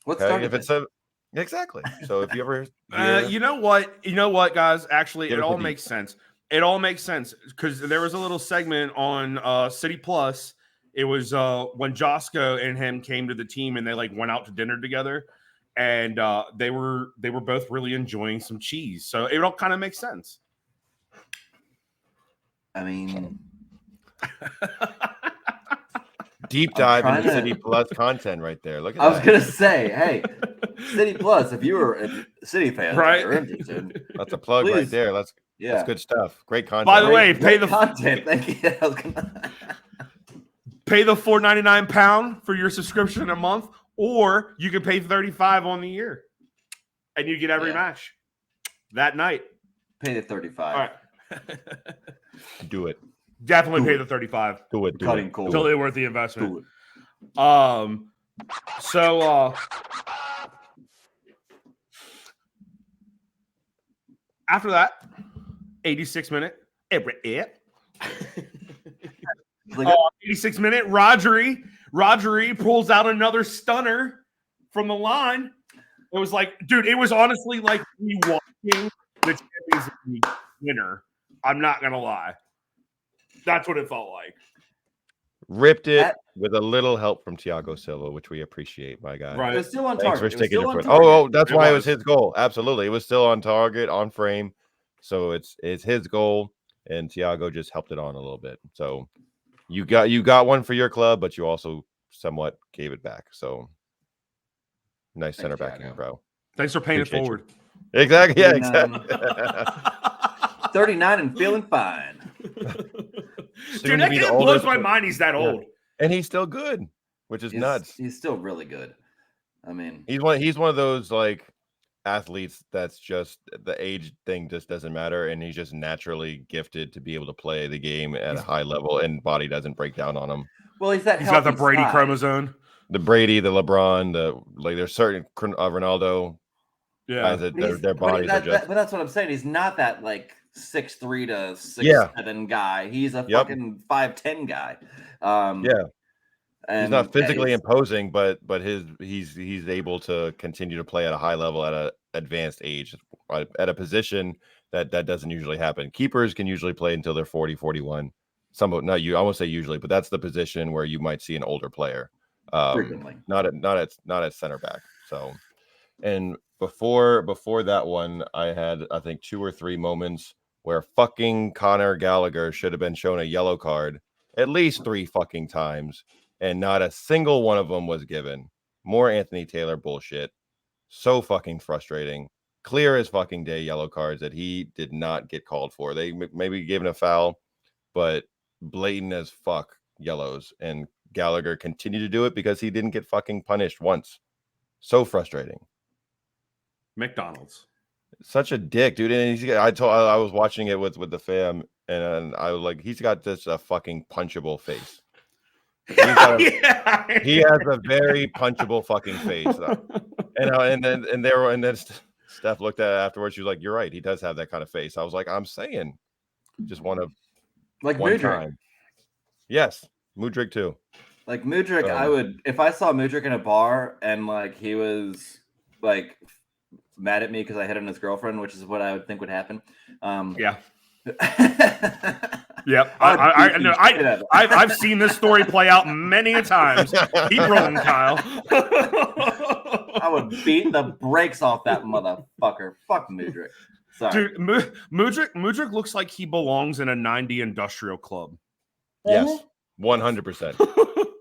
What's if it's exactly. So if you ever you know what, guys? Actually, it all makes sense. It all makes sense because there was a little segment on City Plus. It was when Josco and him came to the team and they like went out to dinner together, and they were both really enjoying some cheese. So it all kind of makes sense. I mean, deep dive into City Plus content right there. Look at that. I was gonna say, hey, City Plus, if you were a City fan, right? You're interested. That's a plug right there. That's good stuff. Great content. By the way, pay the content. Thank you. Pay the £4.99 for your subscription a month, or you can pay $35 on the year, and you get every match that night. Pay the $35. All right. Do it. Definitely pay the $35. Do it. Cutting cool. Totally worth the investment. So after that, 86 minute. 86 minute. Rodri pulls out another stunner from the line. It was like, dude, it was honestly like me watching the Champions League winner. I'm not gonna lie. That's what it felt like. Ripped it with a little help from Thiago Silva, which we appreciate, my guy. Right. It was still on target. Thanks for sticking to it. Oh, that's why it was his goal. Absolutely. It was still on target, on frame. So it's his goal, and Thiago just helped it on a little bit. So you got one for your club, but you also somewhat gave it back. So nice center backing, bro. Thanks for paying it Appreciate you. forward. Exactly. Yeah, 39. exactly. 39 and feeling fine. Dude, that kid blows my mind. He's that old. And he's still good, which is nuts. He's still really good. I mean, He's one of those like athletes that's just the age thing just doesn't matter, and he's just naturally gifted to be able to play the game at a high level, and body doesn't break down on him. well, he's got the Brady side. chromosome. The Brady, the LeBron, there's certain Ronaldo guys that their bodies are just. But that's what I'm saying. He's not that like 6'3" to 6'7" guy. He's a fucking 5'10" guy. He's not physically imposing, but he's able to continue to play at a high level at an advanced age, at a position that doesn't usually happen. Keepers can usually play until they're 40, 41. I won't say usually, but that's the position where you might see an older player. Frequently. Not at center back. So, and before that one, I had, I think, 2 or 3 moments where fucking Conor Gallagher should have been shown a yellow card at least 3 fucking times, and not a single one of them was given. More Anthony Taylor bullshit. So fucking frustrating. Clear as fucking day yellow cards that he did not get called for. They maybe gave him a foul, but blatant as fuck yellows. And Gallagher continued to do it because he didn't get fucking punished once. So frustrating. McDonald's. Such a dick, dude. And I was watching it with the fam, and I was like, he's got this fucking punchable face. He has a very punchable fucking face. And then Steph looked at it afterwards. She was like, "You're right. He does have that kind of face." I was like, "I'm saying, just want to like one Mudryk. time." Yes, Mudryk too. Like Mudryk, I would, if I saw Mudryk in a bar and like he was like mad at me because I hit on his girlfriend, which is what I would think would happen. Yeah. Yep. I know. I've seen this story play out many times. Keep rolling, Kyle. I would beat the brakes off that motherfucker. Fuck Mudryk. Sorry. Dude, Mudryk looks like he belongs in a 90 industrial club. Yes, 100%.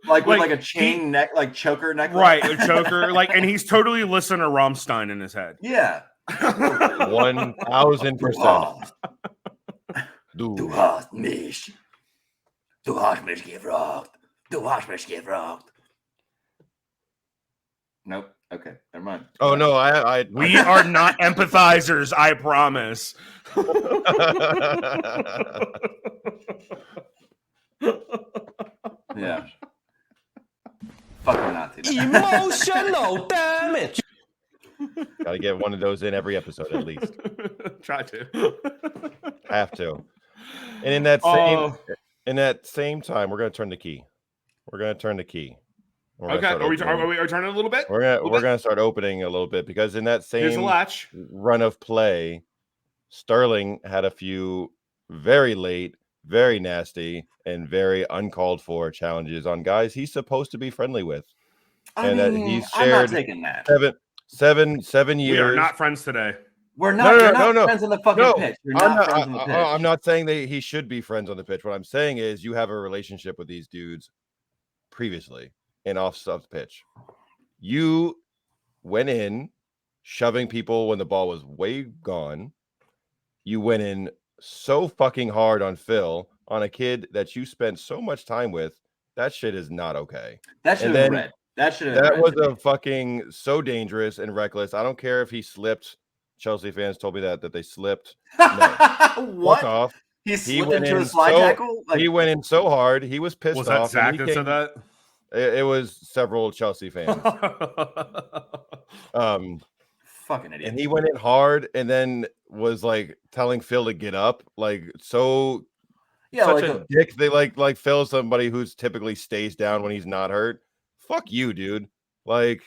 Like with like a chain neck, like choker neck. Right, a choker. And he's totally listening to Rammstein in his head. Yeah. 1000%. Du hast mich gefragt. Du hast mich gefragt. Nope. Okay, never mind. Oh no, we are not empathizers, I promise. Yeah. Fucking Nazi. Emotional damage. Gotta get one of those in every episode at least. Try to. Have to. And in that same time, we're gonna turn the key. Okay. Are we turning a little bit? We're gonna start opening a little bit, because in that same latch run of play, Sterling had a few very late, very nasty, and very uncalled for challenges on guys he's supposed to be friendly with. That he's shared, I'm not taking that. 7 years. We are not friends today. We're not. No. Friends on the fucking pitch. You're not friends on the pitch. I'm not saying that he should be friends on the pitch. What I'm saying is you have a relationship with these dudes previously and off the pitch. You went in shoving people when the ball was way gone. You went in so fucking hard on Phil, on a kid that you spent so much time with. That shit is not okay. That should have been red. That was a fucking so dangerous and reckless. I don't care if he slipped. Chelsea fans told me that they slipped. No. What? Fuck off. He slipped into a slide tackle? He went in so hard. He was pissed off. Was that Zach that said that? It was several Chelsea fans. Fucking idiot. And he went in hard and then was like telling Phil to get up. Like, so such a dick. They like Phil, somebody who's typically stays down when he's not hurt. Fuck you, dude. Like,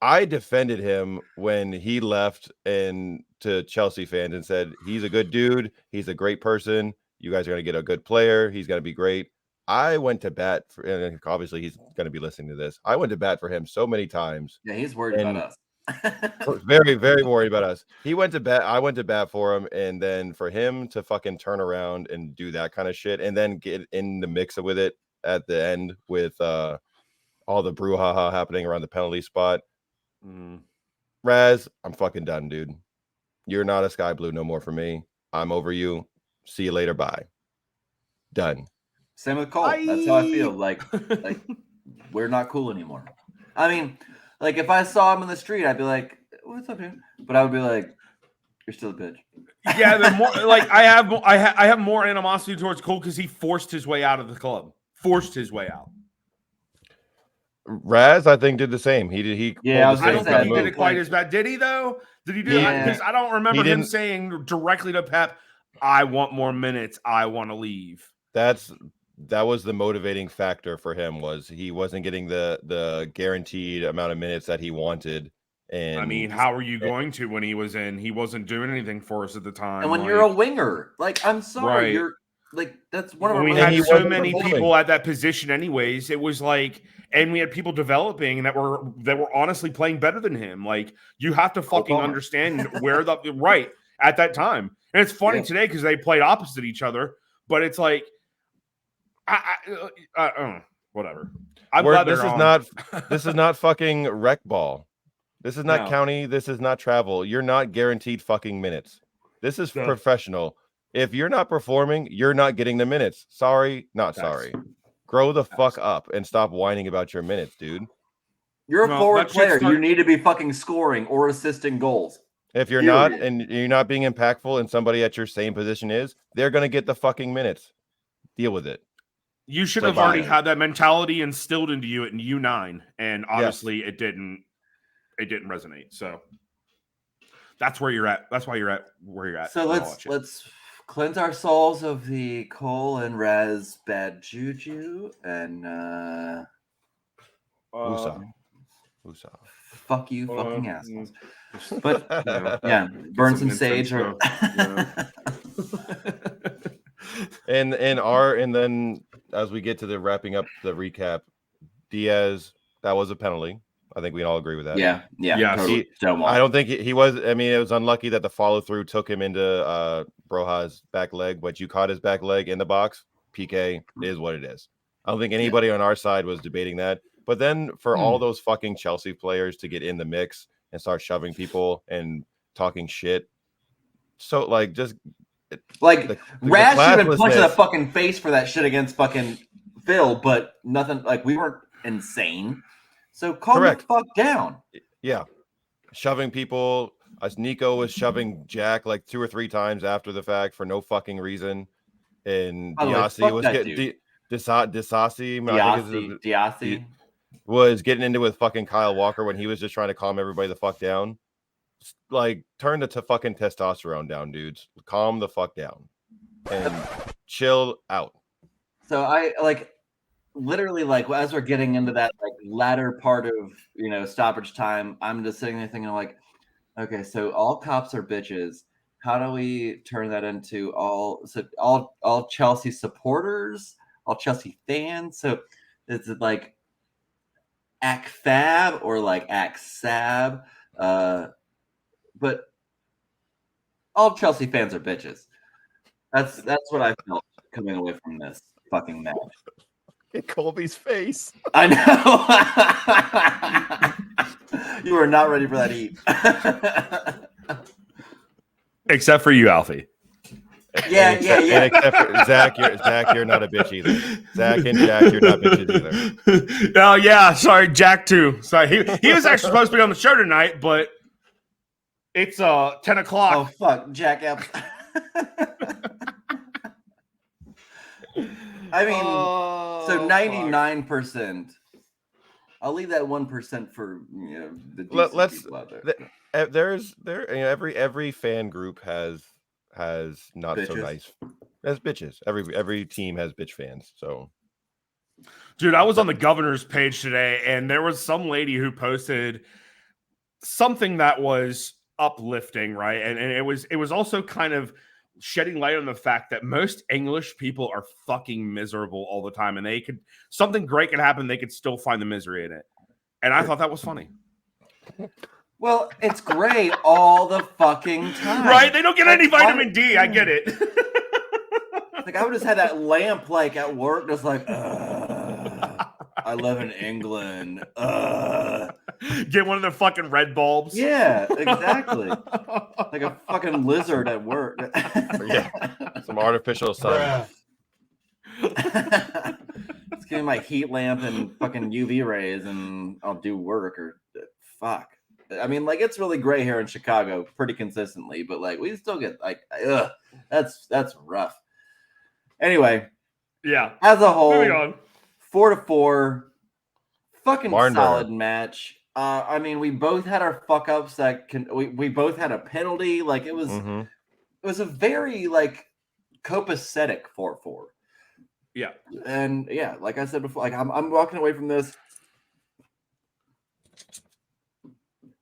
I defended him when he left and to Chelsea fans and said, he's a good dude. He's a great person. You guys are going to get a good player. He's going to be great. I went to bat for, and obviously he's going to be listening to this. I went to bat for him so many times. Yeah, he's worried about us. Very, very worried about us. He went to bat. I went to bat for him. And then for him to fucking turn around and do that kind of shit and then get in the mix with it at the end with all the brouhaha happening around the penalty spot. Raz, I'm fucking done, dude. You're not a Sky Blue no more for me. I'm over you. See you later. Bye. Done. Same with Cole. That's how I feel. Like we're not cool anymore. I mean, like if I saw him in the street, I'd be like, "What's up, dude?" But I would be like, "You're still a bitch." Yeah, they're more like I have more animosity towards Cole because he forced his way out of the club. Forced his way out. Raz, I think, did the same. He did. He Yeah, I was I gonna don't say, think I he did think, it quite like- as bad. Did he though? Did he do it? Yeah. Because I don't remember He him didn't- saying directly to Pep, "I want more minutes. I want to leave." that was the motivating factor for him, was he wasn't getting the guaranteed amount of minutes that he wanted. And I mean, how are you going to when he was in? He wasn't doing anything for us at the time. And when you're a winger, like I'm sorry, Right. you're like that's one of when our we most had he so wasn't many performing. people at that position, anyways, it was like, and we had people developing that were honestly playing better than him. Like you have to fucking Palmer. understand where the right at that time. And it's funny Yeah. today because they played opposite each other, but it's like, whatever. I'm glad this they're is on. not this is not fucking rec ball. This is not No. county. This is not travel. You're not guaranteed fucking minutes. This is No. professional. If you're not performing, you're not getting the minutes. Sorry, not Facts. sorry. Grow the fuck up and stop whining about your minutes, dude. You're a No, forward that shit player. You start- need to be fucking scoring or assisting goals. If you're not Period. and you're not being impactful and somebody at your same position is, they're going to get the fucking minutes. Deal with it. You should So have already bye. had that mentality instilled into you at U9, and obviously it didn't resonate. So that's where you're at. That's why you're at where you're at. So with all that shit. let's cleanse our souls of the Cole and Raz bad juju and Woosah. fuck you, fucking mm, assholes. just, But yeah. yeah, burn some incense sage or and then as we get to the wrapping up the recap, Diaz, that was a penalty. I think we can all agree with that. yeah, Yes. totally. Stonewall. I don't think he was. I mean, it was unlucky that the follow through took him into Broja's back leg, but you caught his back leg in the box. PK is what it is. I don't think anybody on our side was debating that. But then for all those fucking Chelsea players to get in the mix and start shoving people and talking shit, so like just Like the Raz should have been punched in the classlessness. fucking face for that shit against fucking Phil, but nothing. Like we weren't insane. So calm Correct. the fuck down. Yeah, shoving people. As Nico was shoving Jack like 2 or 3 times after the fact for no fucking reason, and By the way, Diassi fuck was that getting dude. Disassi, Diassi. was getting into with fucking Kyle Walker when he was just trying to calm everybody the fuck down. Like, turn the fucking testosterone down, dudes. Calm the fuck down and chill out. So I like literally like as we're getting into that like latter part of stoppage time, I'm just sitting there thinking like, okay, so all cops are bitches. How do we turn that into all Chelsea supporters, all Chelsea fans? So is it like ACFAB or like ACSAB? But all Chelsea fans are bitches. That's what I felt coming away from this fucking match. Get Colby's face. I know. You were not ready for that heat. Except for you, Alfie. Yeah. And except for Zach, you're not a bitch either. Zach and Jack, you're not bitches either. Oh yeah, sorry, Jack too. Sorry, he was actually supposed to be on the show tonight, but it's 10 o'clock. Oh fuck, Jack Apps. I mean, so 99%. I'll leave that 1% for the decent people out there. Every fan group has not so Bitches. nice as bitches. Every team has bitch fans. So, Dude, I was on the governor's page today, and there was some lady who posted something that was uplifting, right? And it was also kind of shedding light on the fact that most English people are fucking miserable all the time, and something great could happen, they could still find the misery in it. And I thought that was funny. Well, it's great all the fucking time. Right? They don't get any Like, vitamin D. I get it. Like I would just have that lamp like at work, just like. I live in England. Get one of the fucking red bulbs. Yeah, exactly. Like a fucking lizard at work. Yeah, some artificial sun. Let's give me my heat lamp and fucking UV rays, and I'll do work. Or fuck. I mean, like, it's really gray here in Chicago pretty consistently, but like we still get like, that's rough. Anyway, Yeah. as a Moving whole, on. 4-4, fucking Barn solid burner. match. I mean, we both had our fuck ups we both had a penalty. Like it was a very like copacetic 4-4. Yeah. And yeah, like I said before, like I'm walking away from this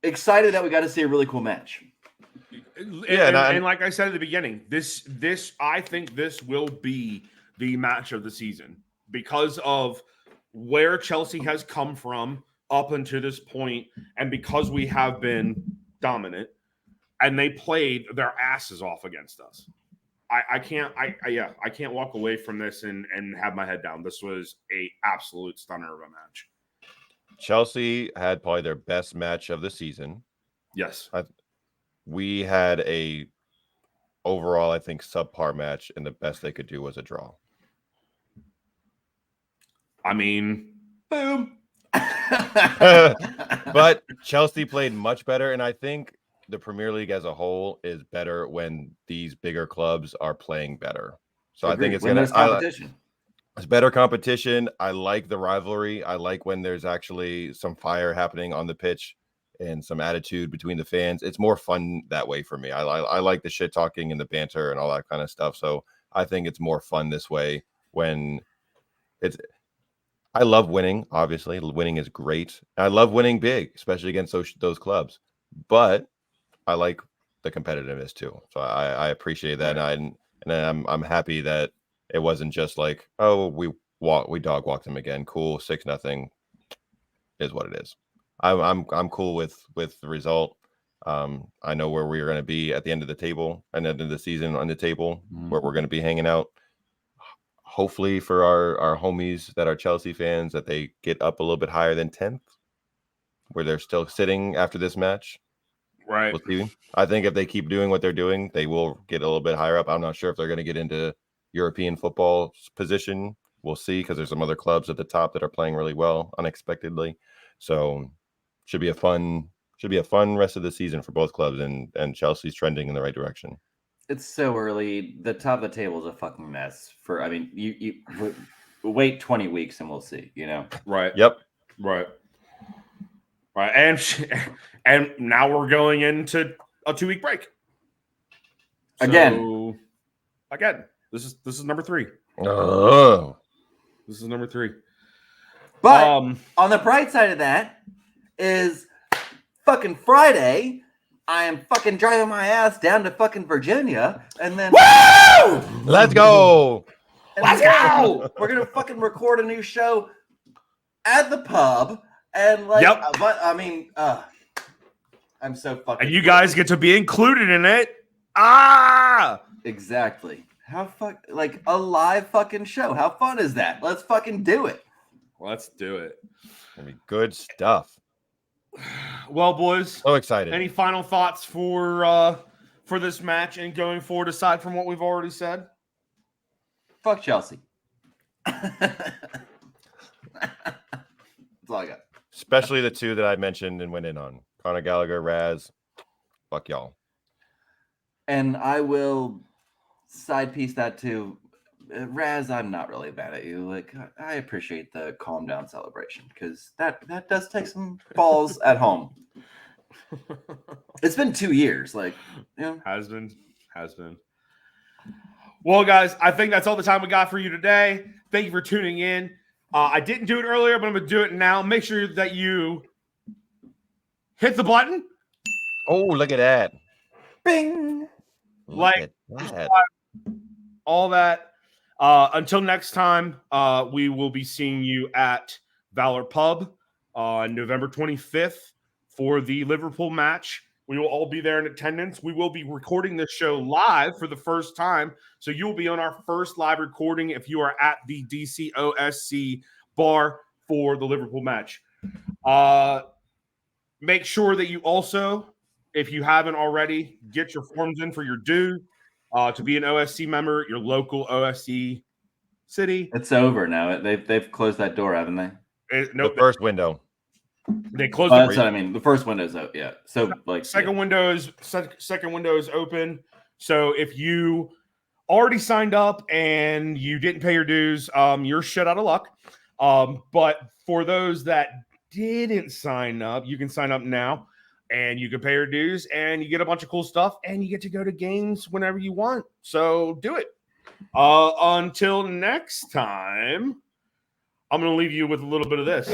excited that we got to see a really cool match. And like I said at the beginning, this I think this will be the match of the season because of where Chelsea has come from up until this point, and because we have been dominant, and they played their asses off against us. I can't walk away from this and have my head down. This was a absolute stunner of a match. Chelsea had probably their best match of the season. Yes. We had a overall, I think, subpar match, and the best they could do was a draw. I mean, boom. But Chelsea played much better, and I think the Premier League as a whole is better when these bigger clubs are playing better. So I think it's when there's competition. It's better competition. I like the rivalry. I like when there's actually some fire happening on the pitch and some attitude between the fans. It's more fun that way for me. I like the shit talking and the banter and all that kind of stuff. So I think it's more fun this way when it's. I love winning. Obviously, winning is great. I love winning big, especially against those clubs. But I like the competitiveness too. So I appreciate that, and I'm happy that it wasn't just like, oh, we dog walked them again. Cool, 6-0 is what it is. I'm cool with the result. I know where we're going to be at the end of the table and at the end of the season on the table where we're going to be hanging out. Hopefully for our homies that are Chelsea fans, that they get up a little bit higher than 10th, where they're still sitting after this match. Right. We'll see. I think if they keep doing what they're doing, they will get a little bit higher up. I'm not sure if they're going to get into European football position. We'll see, because there's some other clubs at the top that are playing really well unexpectedly. So should be a fun rest of the season for both clubs, and Chelsea's trending in the right direction. It's so early. The top of the table is a fucking mess. You wait 20 weeks and we'll see. You know. Right. Yep. Right. And now we're going into a 2-week break. Again, this is number 3. Oh. This is number 3. But on the bright side of that is fucking Friday. I am fucking driving my ass down to fucking Virginia, and then Woo! Let's go. Let's go! We're gonna fucking record a new show at the pub, and like, Yep. but I mean, I'm so fucking. And you guys get to be included in it. Ah! Exactly. How like a live fucking show? How fun is that? Let's fucking do it. Let's do it. Gonna be good stuff. Well, boys, So excited. any final thoughts for this match and going forward aside from what we've already said? Fuck Chelsea. That's all I got. Especially the two that I mentioned and went in on. Conor Gallagher, Raz. Fuck y'all. And I will side piece that too. Raz, I'm not really mad at you. Like, I appreciate the calm down celebration, because that does take some balls at home. It's been 2 years. Like, you know. Has been. Well, guys, I think that's all the time we got for you today. Thank you for tuning in. I didn't do it earlier, but I'm going to do it now. Make sure that you hit the button. Oh, look at that. Bing. Like, that. all that. Until next time, we will be seeing you at Valor Pub on November 25th for the Liverpool match. We will all be there in attendance. We will be recording this show live for the first time, so you will be on our first live recording if you are at the DCOSC bar for the Liverpool match. Make sure that you also, if you haven't already, get your forms in for your dues to be an OSC member, your local OSC city. It's over now. They've closed that door, haven't they? The first window. They closed That's what I mean. The first window's out. Yeah. So like second window is open. So if you already signed up and you didn't pay your dues, you're shit out of luck. But for those that didn't sign up, you can sign up now and you can pay your dues and you get a bunch of cool stuff and you get to go to games whenever you want. So do it. Until next time, I'm going to leave you with a little bit of this.